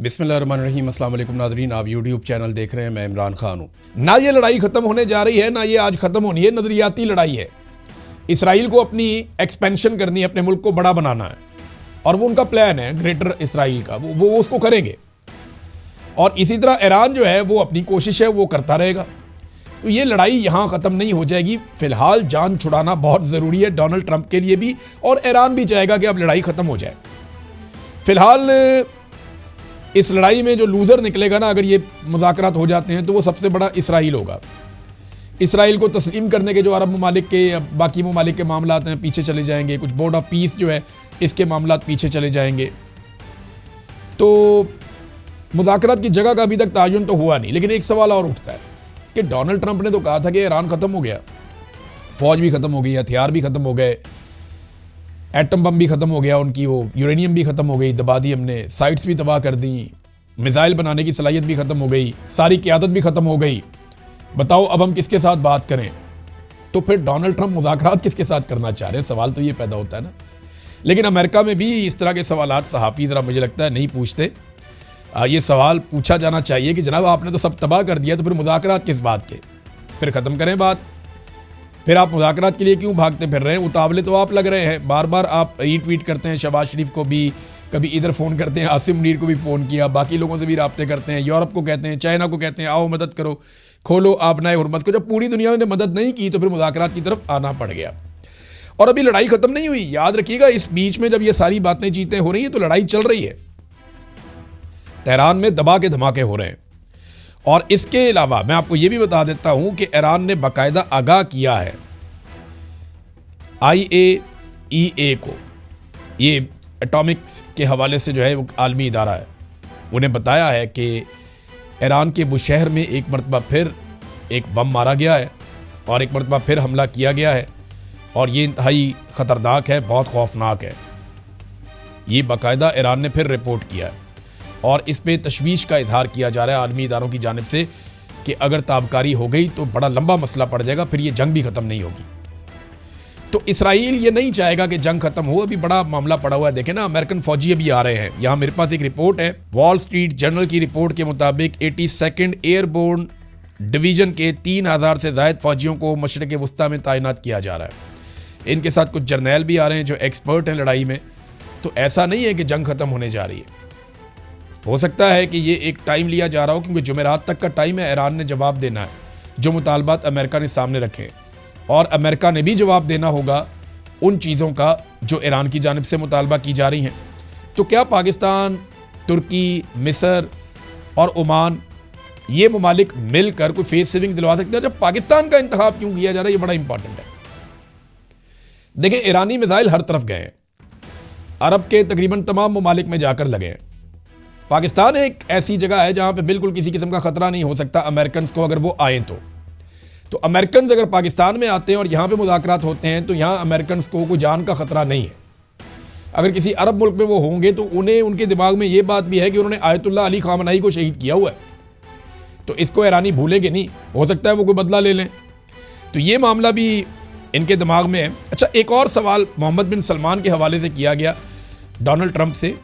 बिस्मिल्लाहिर्रहमानिर्रहीम। अस्सलाम वालेकुम नाज़रीन, आप यूट्यूब चैनल देख रहे हैं। मैं इमरान खान हूँ। ना ये लड़ाई ख़त्म होने जा रही है, ना ये आज ख़त्म होनी है। नज़रियाती लड़ाई है। इसराइल को अपनी एक्सपेंशन करनी है, अपने मुल्क को बड़ा बनाना है, और वो उनका प्लान है ग्रेटर इसराइल का। वो उसको करेंगे। और इसी तरह ईरान जो है वो अपनी कोशिश है वो करता रहेगा। तो ये लड़ाई यहाँ ख़त्म नहीं हो जाएगी। फ़िलहाल जान छुड़ाना बहुत ज़रूरी है डोनाल्ड ट्रंप के लिए भी, और ईरान भी चाहेगा कि अब लड़ाई ख़त्म हो जाए। फ़िलहाल इस लड़ाई में जो लूज़र निकलेगा ना, अगर ये मुज़ाकरात हो जाते हैं, तो वो सबसे बड़ा इसराइल होगा। इसराइल को तस्लीम करने के जो अरब ममालिक के या बाकी ममालिक के मामलात हैं पीछे चले जाएंगे। कुछ बोर्ड ऑफ पीस जो है इसके मामलात पीछे चले जाएंगे। तो मुज़ाकरात की जगह का अभी तक तयन तो हुआ नहीं। लेकिन एक सवाल और उठता है कि डोनाल्ड ट्रंप ने तो कहा था कि ईरान ख़त्म हो गया, फ़ौज भी ख़त्म हो गई, हथियार भी ख़त्म हो गए, एटम बम भी ख़त्म हो गया, उनकी वो यूरेनियम भी ख़त्म हो गई, दबा दी हमने, साइट्स भी तबाह कर दी, मिसाइल बनाने की सलाहियत भी ख़त्म हो गई, सारी क़यादत भी ख़त्म हो गई। बताओ अब हम किसके साथ बात करें? तो फिर डोनाल्ड ट्रंप मुज़ाकरात किसके साथ करना चाह रहे हैं? सवाल तो ये पैदा होता है ना। लेकिन अमेरिका में भी इस तरह के सवालात सहाफ़ी ज़रा मुझे लगता है नहीं पूछते। ये सवाल पूछा जाना चाहिए कि जनाब आपने तो सब तबाह कर दिया, तो फिर मुज़ाकरात किस बात के? फिर ख़त्म करें बात। फिर आप मुज़ाकरात के लिए क्यों भागते फिर रहे हैं? उतावले तो आप लग रहे हैं। बार बार आप रीट्वीट करते हैं शहबाज शरीफ को भी, कभी इधर फ़ोन करते हैं, आसिम मुनीर को भी फ़ोन किया, बाकी लोगों से भी राब्ते करते हैं, यूरोप को कहते हैं, चाइना को कहते हैं आओ मदद करो, खोलो आबनाए हुर्मज़ को। जब पूरी दुनिया ने मदद नहीं की तो फिर मुज़ाकरात की तरफ आना पड़ गया। और अभी लड़ाई ख़त्म नहीं हुई, याद रखिएगा। इस बीच में जब ये सारी बातें चीतें हो रही हैं तो लड़ाई चल रही है। तेहरान में दबा के धमाके हो रहे हैं। और इसके अलावा मैं आपको ये भी बता देता हूँ कि ईरान ने बाकायदा आगाह किया है IAEA को, ये एटॉमिक्स के हवाले से जो है वो आलमी इदारा है, उन्हें बताया है कि ईरान के बुशहर में एक मरतबा फिर एक बम मारा गया है और एक मरतबा फिर हमला किया गया है, और ये इंतहाई ख़तरनाक है, बहुत खौफनाक है। ये बाकायदा ईरान ने फिर रिपोर्ट किया है, और इस पर तशवीश का इजहार किया जा रहा है आलमी इदारों की जानिब से कि अगर ताबकारी हो गई तो बड़ा लंबा मसला पड़ जाएगा, फिर ये जंग भी ख़त्म नहीं होगी। तो इसराइल ये नहीं चाहेगा कि जंग खत्म हो। अभी बड़ा मामला पड़ा हुआ है। देखें ना, अमेरिकन फौजी अभी आ रहे हैं। यहाँ मेरे पास एक रिपोर्ट है, वॉल स्ट्रीट जर्नल की रिपोर्ट के मुताबिक 82nd एयरबोर्न डिवीजन के 3000 से ज़ायद फौजियों को मशरक़ वस्ता में तैनात किया जा रहा है। इनके साथ कुछ जर्नैल भी आ रहे हैं जो एक्सपर्ट हैं लड़ाई में। तो ऐसा नहीं है कि जंग खत्म होने जा रही है। हो सकता है कि ये एक टाइम लिया जा रहा हो, क्योंकि जुमेरात तक का टाइम है। ईरान ने जवाब देना है जो मुतालबात अमेरिका ने सामने रखे, और अमेरिका ने भी जवाब देना होगा उन चीज़ों का जो ईरान की जानिब से मुतालबा की जा रही हैं। तो क्या पाकिस्तान, तुर्की, मिस्र और ओमान, ये ममालिक मिलकर कोई फेस सेविंग दिलवा सकते हैं? जब पाकिस्तान का इंतखाब क्यों किया जा रहा है, ये बड़ा इंपॉर्टेंट है। देखिए, ईरानी मिसाइल हर तरफ गए हैं, अरब के तकरीबन तमाम ममालिक में जाकर लगे हैं। पाकिस्तान एक ऐसी जगह है जहाँ पे बिल्कुल किसी किस्म का ख़तरा नहीं हो सकता अमेरिकन को, अगर वो आए तो अमेरिकन अगर पाकिस्तान में आते हैं और यहाँ पे मुज़ाकरात होते हैं तो यहाँ अमेरिकन को कोई जान का ख़तरा नहीं है। अगर किसी अरब मुल्क में वो होंगे तो उन्हें, उनके दिमाग में ये बात भी है कि उन्होंने आयतुल्लाह अली ख़ामनई को शहीद किया हुआ है, तो इसको ईरानी भूलेंगे नहीं। हो सकता है वो कोई बदला ले लें। तो ये मामला भी इनके दिमाग में है। अच्छा, एक और सवाल मोहम्मद बिन सलमान के हवाले से किया गया। डोनाल्ड ट्रंप से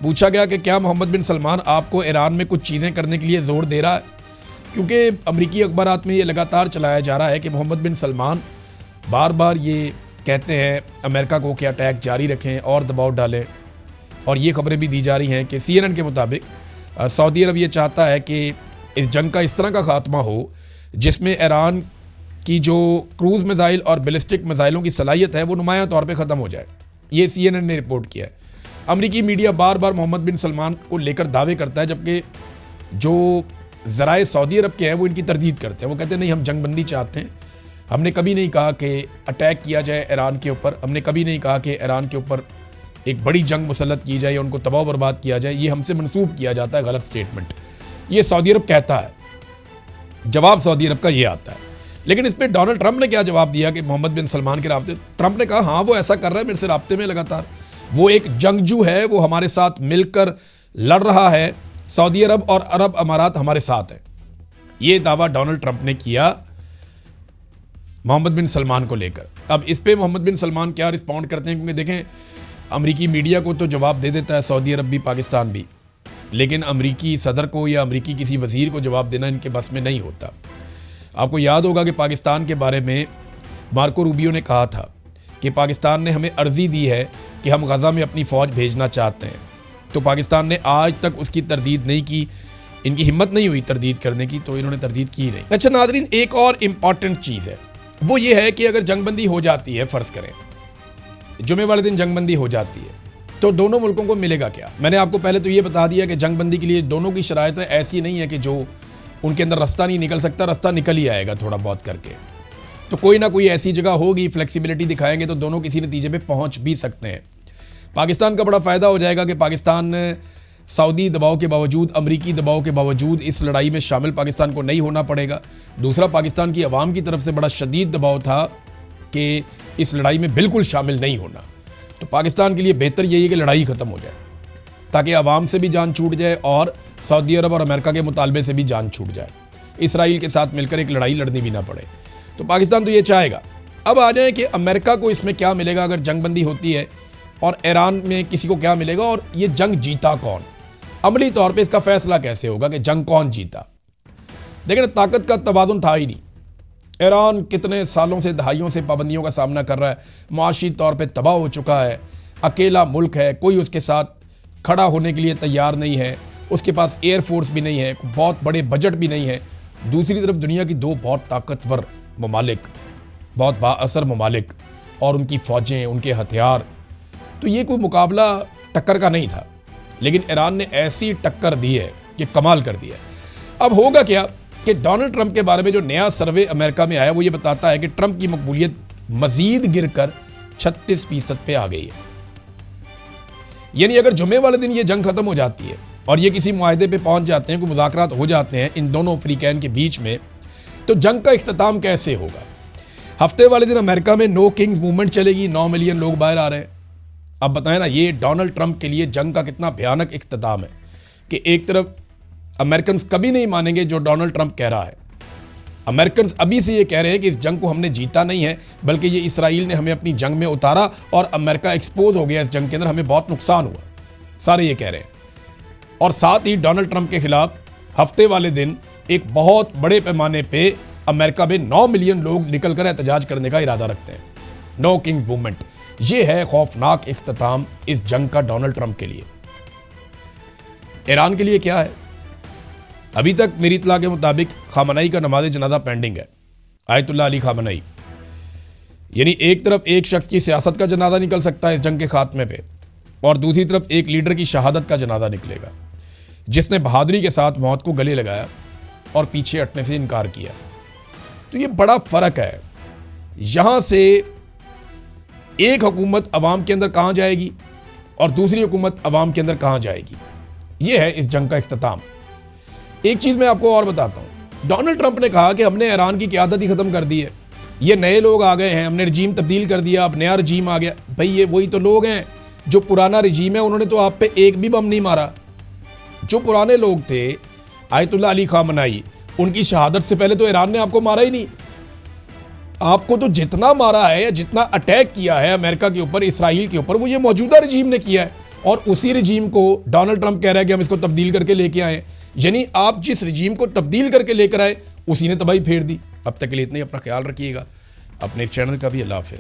पूछा गया कि क्या मोहम्मद बिन सलमान आपको ईरान में कुछ चीज़ें करने के लिए ज़ोर दे रहा है? क्योंकि अमरीकी अखबारात में ये लगातार चलाया जा रहा है कि मोहम्मद बिन सलमान बार बार ये कहते हैं अमेरिका को कि अटैक जारी रखें और दबाव डालें। और ये खबरें भी दी जा रही हैं कि CNN के मुताबिक सऊदी अरब ये चाहता है कि इस जंग का इस तरह का खात्मा हो जिसमें ईरान की जो क्रूज़ मिसाइल और बैलिस्टिक मिसाइलों की सलाहियत है वो नुमायाँ तौर पर ख़त्म हो जाए। ये CNN ने रिपोर्ट किया है। अमरीकी मीडिया बार बार मोहम्मद बिन सलमान को लेकर दावे करता है, जबकि जो ज़राए सऊदी अरब के हैं वो इनकी तरदीद करते हैं। वो कहते हैं नहीं, हम जंगबंदी चाहते हैं। हमने कभी नहीं कहा कि अटैक किया जाए ईरान के ऊपर, हमने कभी नहीं कहा कि ईरान के ऊपर एक बड़ी जंग मुसल्लत की जाए, उनको तबाह बर्बाद किया जाए। ये हमसे मनसूब किया जाता है गलत स्टेटमेंट। ये सऊदी अरब कहता है, जवाब सऊदी अरब का ये आता है। लेकिन इस पर डोनाल्ड ट्रंप ने क्या जवाब दिया कि मोहम्मद बिन सलमान के राब्ते? ट्रंप ने कहा हाँ वो ऐसा कर रहा है, मेरे से राब्ते में लगातार, वो एक जंगजू है, वो हमारे साथ मिलकर लड़ रहा है, सऊदी अरब और अरब अमारात हमारे साथ है। ये दावा डोनाल्ड ट्रंप ने किया मोहम्मद बिन सलमान को लेकर। अब इस पे मोहम्मद बिन सलमान क्या रिस्पॉन्ड करते हैं, क्योंकि देखें अमरीकी मीडिया को तो जवाब दे देता है सऊदी अरब भी, पाकिस्तान भी, लेकिन अमरीकी सदर को या अमरीकी किसी वज़ीर को जवाब देना इनके बस में नहीं होता। आपको याद होगा कि पाकिस्तान के बारे में मार्को रूबियो ने कहा था कि पाकिस्तान ने हमें अर्ज़ी दी है कि हम गज़ा में अपनी फ़ौज भेजना चाहते हैं, तो पाकिस्तान ने आज तक उसकी तरदीद नहीं की, इनकी हिम्मत नहीं हुई तरदीद करने की, तो इन्होंने तरदीद की नहीं। अच्छा नाज़रीन, एक और इम्पॉर्टेंट चीज़ है, वो ये है कि अगर जंगबंदी हो जाती है, फ़र्ज़ करें जुमे वाले दिन जंगबंदी हो जाती है, तो दोनों मुल्कों को मिलेगा क्या? मैंने आपको पहले तो ये बता दिया कि जंगबंदी के लिए दोनों की शराइतें ऐसी नहीं है कि जो उनके अंदर रास्ता नहीं निकल सकता, रास्ता निकल ही आएगा थोड़ा बहुत करके। तो कोई ना कोई ऐसी जगह होगी, फ्लेक्सिबिलिटी दिखाएंगे तो दोनों किसी नतीजे पे पहुंच भी सकते हैं। पाकिस्तान का बड़ा फ़ायदा हो जाएगा कि पाकिस्तान सऊदी दबाव के बावजूद, अमरीकी दबाव के बावजूद इस लड़ाई में शामिल पाकिस्तान को नहीं होना पड़ेगा। दूसरा, पाकिस्तान की आवाम की तरफ से बड़ा शदीद दबाव था कि इस लड़ाई में बिल्कुल शामिल नहीं होना। तो पाकिस्तान के लिए बेहतर यही है कि लड़ाई ख़त्म हो जाए, ताकि आवाम से भी जान छूट जाए और सऊदी अरब और अमेरिका के मुतालबे से भी जान छूट जाए, इसराइल के साथ मिलकर एक लड़ाई लड़नी भी ना पड़े। तो पाकिस्तान तो ये चाहेगा। अब आ जाए कि अमेरिका को इसमें क्या मिलेगा अगर जंगबंदी होती है, और ईरान में किसी को क्या मिलेगा, और ये जंग जीता कौन, अमली तौर पे इसका फैसला कैसे होगा कि जंग कौन जीता। लेकिन ताकत का तवाज़ुन था ही नहीं। ईरान कितने सालों से, दहाइयों से पाबंदियों का सामना कर रहा है, माशी तौर पे तबाह हो चुका है, अकेला मुल्क है, कोई उसके साथ खड़ा होने के लिए तैयार नहीं है, उसके पास एयरफोर्स भी नहीं है, बहुत बड़े बजट भी नहीं है। दूसरी तरफ दुनिया की दो बहुत ताकतवर ममालिक, बहुत बाअसर ममालिक, और उनकी फ़ौजें, उनके हथियार, तो ये कोई मुकाबला टक्कर का नहीं था। लेकिन ईरान ने ऐसी टक्कर दी है कि कमाल कर दिया। अब होगा क्या कि डोनाल्ड ट्रंप के बारे में जो नया सर्वे अमेरिका में आया वो ये बताता है कि ट्रंप की मकबूलियत मजीद गिरकर 36% पे आ गई है। यानी अगर जुमे वाले दिन ये जंग खत्म हो जाती है और ये किसी मुआहदे पे पहुंच जाते हैं, कोई मुज़ाकरात हो जाते हैं इन दोनों फ्रीकैन के बीच में, तो जंग का इख्तिताम कैसे होगा? हफ्ते वाले दिन अमेरिका में नो किंग्स मूवमेंट चलेगी, 9 मिलियन लोग बाहर आ रहे हैं। अब बताएं ना, ये डोनाल्ड ट्रंप के लिए जंग का कितना भयानक इख्तिताम है कि एक तरफ अमेरिकन कभी नहीं मानेंगे जो डोनाल्ड ट्रंप कह रहा है। अमेरिकन अभी से ये कह रहे हैं कि इस जंग को हमने जीता नहीं है, बल्कि ये इसराइल ने हमें अपनी जंग में उतारा और अमेरिका एक्सपोज हो गया इस जंग के अंदर, हमें बहुत नुकसान हुआ, सारे ये कह रहे हैं। और साथ ही डोनाल्ड ट्रंप के खिलाफ हफ्ते वाले दिन एक बहुत बड़े पैमाने पे अमेरिका में 9 मिलियन लोग निकलकर एहतजाज करने का इरादा रखते हैं। नो किंग्स मूवमेंट, ये है खौफनाक इख्तिताम इस जंग का डोनाल्ड ट्रंप के लिए। ईरान के लिए क्या है? अभी तक मेरी इत्तला के मुताबिक खामनई का नमाज जनाजा पेंडिंग है, आयतुल्लाह अली खामनई। यानी एक तरफ एक शख्स की सियासत का जनाजा निकल सकता है इस जंग के खात्मे पे, और दूसरी तरफ एक लीडर की शहादत का जनाजा निकलेगा जिसने बहादुरी के साथ मौत को गले लगाया और पीछे हटने से इनकार किया। तो ये बड़ा फ़र्क है। यहाँ से एक हुकूमत अवाम के अंदर कहाँ जाएगी और दूसरी हुकूमत अवाम के अंदर कहाँ जाएगी, ये है इस जंग का इख्तिताम। एक चीज़ मैं आपको और बताता हूँ, डोनाल्ड ट्रंप ने कहा कि हमने ईरान की क़यादत ही ख़त्म कर दी है, ये नए लोग आ गए हैं, हमने रजीम तब्दील कर दिया, अब नया रजीम आ गया। भाई ये वही तो लोग हैं जो पुराना रजीम है, उन्होंने तो आप पे एक भी बम नहीं मारा। जो पुराने लोग थे आयतुल्लाह अली खामनई, उनकी शहादत से पहले तो ईरान ने आपको मारा ही नहीं। आपको तो जितना मारा है या जितना अटैक किया है अमेरिका के ऊपर, इसराइल के ऊपर, वो ये मौजूदा रजीम ने किया है, और उसी रजीम को डोनाल्ड ट्रंप कह रहा है कि हम इसको तब्दील करके लेके आए। यानी आप जिस रजीम को तब्दील करके लेकर आए उसी ने तबाही फेर दी। अब तक के लिए इतना ही, अपना ख्याल रखिएगा, अपने इस चैनल का भी। अल्लाह हाफ़िज़।